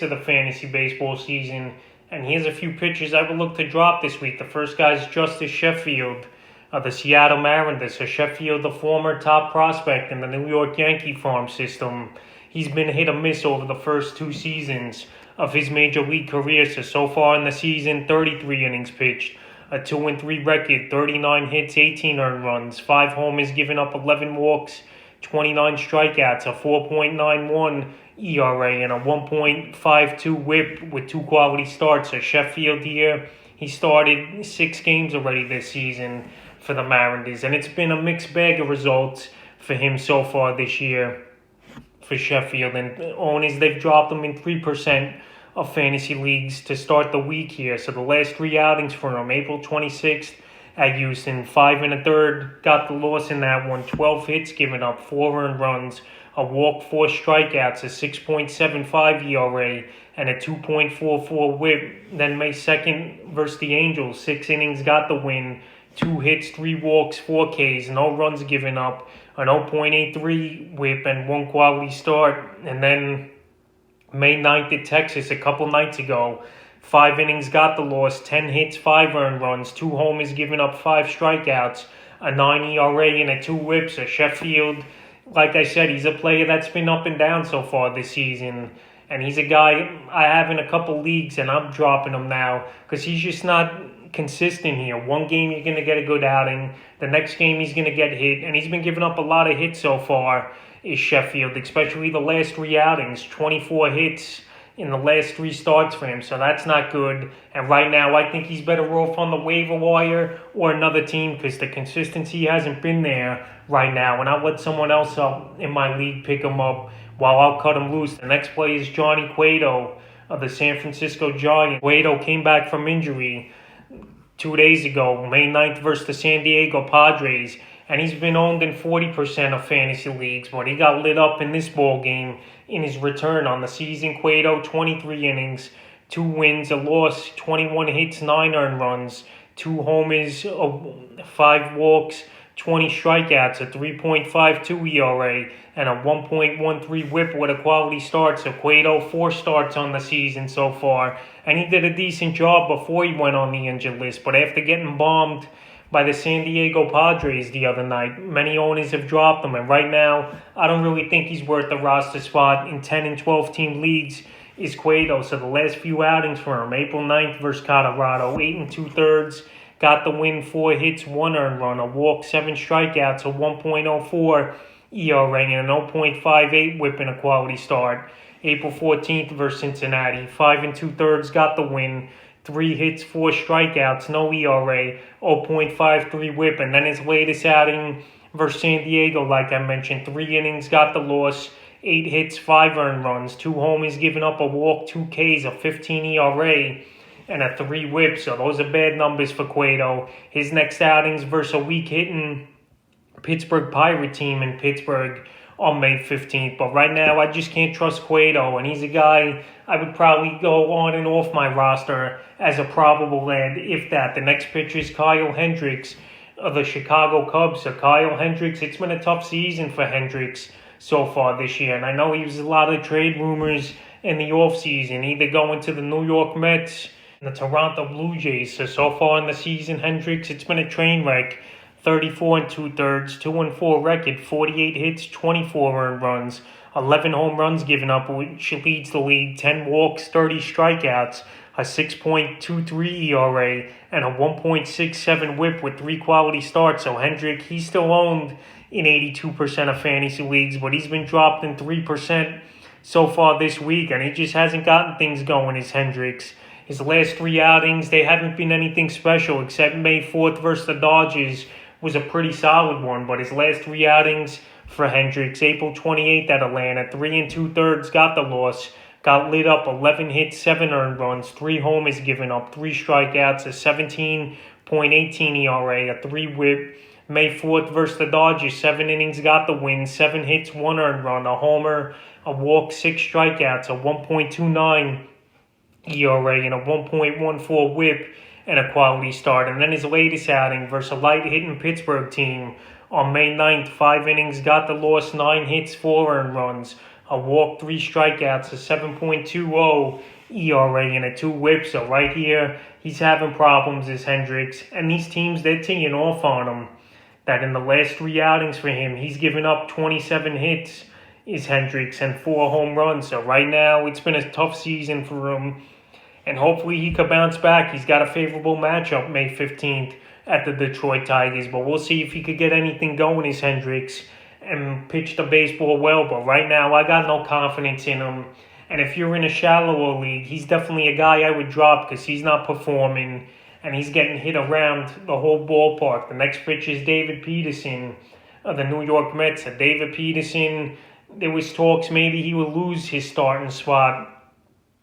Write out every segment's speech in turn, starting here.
To the fantasy baseball season, and here's a few pitchers I would look to drop this week. The first guy is Justice Sheffield of the Seattle Mariners. So Sheffield, the former top prospect in the New York Yankee farm system, he's been hit or miss over the first two seasons of his major league career. So far in the season, 33 innings pitched, a 2-3 record, 39 hits, 18 earned runs, 5 homers, given up 11 walks, 29 strikeouts, a 4.91 ERA, and a 1.52 whip with 2 quality starts. So Sheffield here, he started 6 games already this season for the Mariners, and it's been a mixed bag of results for him so far this year for Sheffield. And owners, they've dropped him in 3% of fantasy leagues to start the week here. So the last 3 outings for him, April 26th at Houston, 5 1/3, got the loss in that one, 12 hits given up, 4 earned runs, a walk, 4 strikeouts, a 6.75 ERA, and a 2.44 whip. Then May 2nd versus the Angels, 6 innings, got the win, 2 hits, 3 walks, 4 Ks, no runs given up, an 0.83 whip, and 1 quality start. And then May 9th at Texas a couple nights ago, 5 innings, got the loss, 10 hits, 5 earned runs, 2 homers, given up, 5 strikeouts, a 9 ERA, and a 2 whips. So Sheffield, like I said, he's a player that's been up and down so far this season. And he's a guy I have in a couple leagues, and I'm dropping him now because he's just not consistent here. One game you're going to get a good outing. The next game he's going to get hit. And he's been giving up a lot of hits so far, is Sheffield, especially the last 3 outings. 24 hits in the last 3 starts for him. So that's not good. And right now I think he's better off on the waiver wire or another team because the consistency hasn't been there right now, and I'll let someone else in my league pick him up while I'll cut him loose. The next play is Johnny Cueto of the San Francisco Giants. Cueto came back from injury 2 days ago, May 9th versus the San Diego Padres, and he's been owned in 40% of fantasy leagues, but he got lit up in this ball game in his return on the season. Cueto, 23 innings, 2 wins, a loss, 21 hits, 9 earned runs, 2 homers, 5 walks, 20 strikeouts, a 3.52 ERA, and a 1.13 whip with a quality start. So Cueto, 4 starts on the season so far, and he did a decent job before he went on the injured list. But after getting bombed by the San Diego Padres the other night, many owners have dropped him. And right now, I don't really think he's worth the roster spot in 10 and 12 team leagues is Cueto. So the last few outings for him, April 9th versus Colorado, 8 2/3, got the win, 4 hits, 1 earned run, a walk, 7 strikeouts, a 1.04 ERA, and an 0.58 whip in a quality start. April 14th versus Cincinnati, 5 2/3, got the win, 3 hits, 4 strikeouts, no ERA, 0.53 whip. And then his latest outing versus San Diego, like I mentioned, 3 innings, got the loss, 8 hits, 5 earned runs, 2 homers, giving up, a walk, 2 Ks, a 15 ERA, and a 3 whip. So those are bad numbers for Cueto. His next outings versus a weak hitting Pittsburgh Pirate team in Pittsburgh on May 15th. But right now, I just can't trust Cueto, and he's a guy I would probably go on and off my roster as a probable add, if that. The next pitcher is Kyle Hendricks of the Chicago Cubs. So Kyle Hendricks, it's been a tough season for Hendricks so far this year, and I know he was a lot of trade rumors in the offseason, either going to the New York Mets, the Toronto Blue Jays. So far in the season, Hendricks, it's been a train wreck. 34 2/3, 2-4 record, 48 hits, 24 earned runs, 11 home runs given up, which leads the league, 10 walks, 30 strikeouts, a 6.23 ERA, and a 1.67 whip with 3 quality starts. So Hendricks, he's still owned in 82% of fantasy leagues, but he's been dropped in 3% so far this week, and he just hasn't gotten things going, as Hendricks. His last 3 outings, they haven't been anything special, except May 4th versus the Dodgers was a pretty solid one. But his last 3 outings for Hendricks, April 28th at Atlanta, 3 2/3, got the loss, got lit up, 11 hits, 7 earned runs, 3 homers given up, 3 strikeouts, a 17.18 ERA, a 3 whip. May 4th versus the Dodgers, 7 innings, got the win, 7 hits, 1 earned run, a homer, a walk, 6 strikeouts, a 1.29 ERA, and a 1.14 whip, and a quality start. And then his latest outing versus a light-hitting Pittsburgh team on May 9th, 5 innings, got the loss, 9 hits, 4 earned runs, a walk, 3 strikeouts, a 7.20 ERA, and a 2 whip. So right here, he's having problems, is Hendricks. And these teams, they're teeing off on him. That in the last 3 outings for him, he's given up 27 hits, is Hendricks, and 4 home runs. So right now, it's been a tough season for him. And hopefully he could bounce back. He's got a favorable matchup May 15th at the Detroit Tigers. But we'll see if he could get anything going, is Hendricks, and pitch the baseball well. But right now, I got no confidence in him. And if you're in a shallower league, he's definitely a guy I would drop because he's not performing. And he's getting hit around the whole ballpark. The next pitch is David Peterson of the New York Mets. David Peterson, there was talks maybe he would lose his starting spot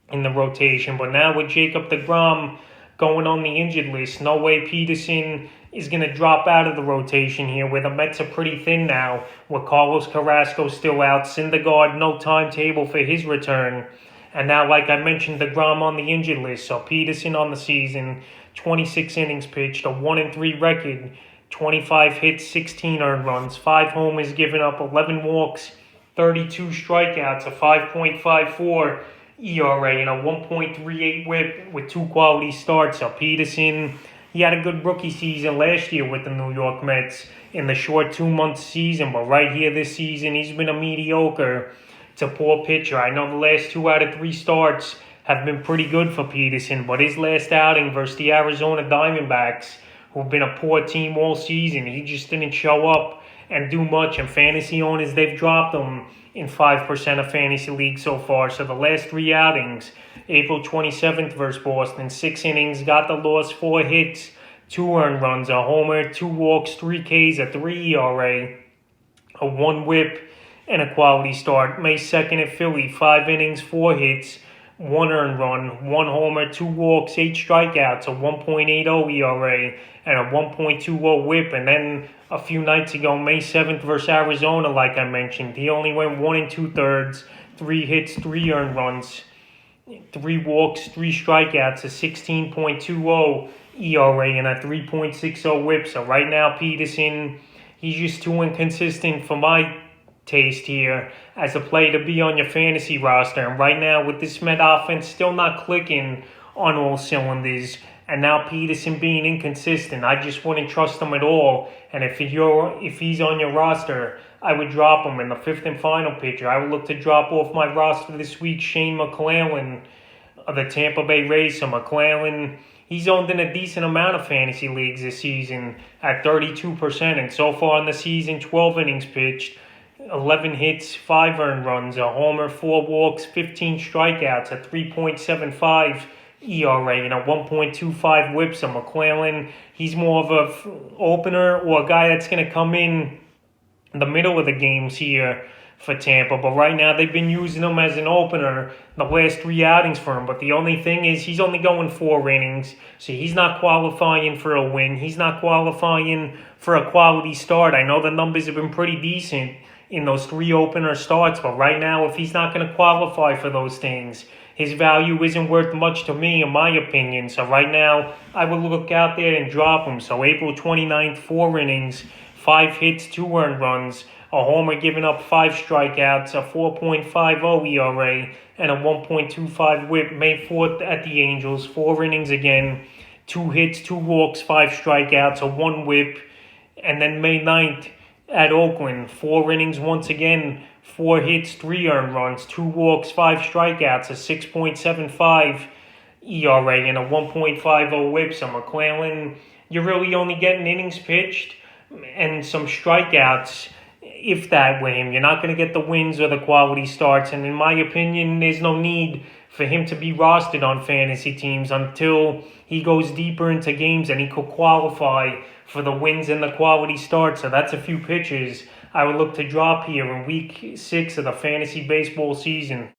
in the rotation. But now with Jacob deGrom going on the injured list, no way Peterson is going to drop out of the rotation here, where the Mets are pretty thin now, with Carlos Carrasco still out, Syndergaard, no timetable for his return. And now, like I mentioned, deGrom on the injured list. So Peterson on the season, 26 innings pitched, a 1-3 record, 25 hits, 16 earned runs, 5 homers given up, 11 walks, 32 strikeouts, a 5.54 ERA, and a 1.38 whip with 2 quality starts. So Peterson, he had a good rookie season last year with the New York Mets in the short 2-month season. But right here this season, he's been a mediocre to poor pitcher. I know the last 2 out of 3 starts have been pretty good for Peterson, but his last outing versus the Arizona Diamondbacks, who've been a poor team all season, he just didn't show up and do much. And fantasy owners, they've dropped him in 5% of fantasy leagues so far. So the last 3 outings, April 27th versus Boston, 6 innings, got the loss, 4 hits, 2 earned runs, a homer, 2 walks, 3 Ks, a 3 ERA, a 1 whip, and a quality start. May 2nd at Philly, 5 innings, 4 hits, 1 earned run, 1 homer, 2 walks, 8 strikeouts, a 1.80 ERA, and a 1.20 whip. And then a few nights ago, May 7th versus Arizona, like I mentioned, he only went 1 2/3, 3 hits, 3 earned runs, 3 walks, 3 strikeouts, a 16.20 ERA, and a 3.60 whip. So right now, Peterson, he's just too inconsistent for my taste here as a player to be on your fantasy roster. And right now, with this Met offense still not clicking on all cylinders, and now Peterson being inconsistent, I just wouldn't trust him at all. And if he's on your roster, I would drop him in the 5th and final pitcher. I would look to drop off my roster this week Shane Mcclellan of the Tampa Bay Rays. So Mcclellan, he's owned in a decent amount of fantasy leagues this season at 32%. And so far in the season, 12 innings pitched, 11 hits, 5 earned runs, a homer, 4 walks, 15 strikeouts, a 3.75 ERA, and a 1.25 whip. So Mcclellan, he's more of a opener or a guy that's going to come in the middle of the games here for Tampa. But right now they've been using him as an opener the last 3 outings for him. But the only thing is he's only going 4 innings, so he's not qualifying for a win. He's not qualifying for a quality start. I know the numbers have been pretty decent in those 3 opener starts, but right now, if he's not going to qualify for those things, his value isn't worth much to me, in my opinion. So right now, I would look out there and drop him. So April 29th, 4 innings, 5 hits, 2 earned runs, a homer giving up 5 strikeouts, a 4.50 ERA, and a 1.25 whip. May 4th at the Angels, 4 innings again, 2 hits, 2 walks, 5 strikeouts, a 1 whip. And then May 9th, at Oakland, 4 innings once again, 4 hits, 3 earned runs, 2 walks, 5 strikeouts, a 6.75 ERA, and a 1.50 whip. So Mcclellan, you're really only getting innings pitched and some strikeouts, if that, with him. You're not going to get the wins or the quality starts. And in my opinion, there's no need for him to be rostered on fantasy teams until he goes deeper into games and he could qualify for the wins and the quality starts. So that's a few pitchers I would look to drop here in week 6 of the fantasy baseball season.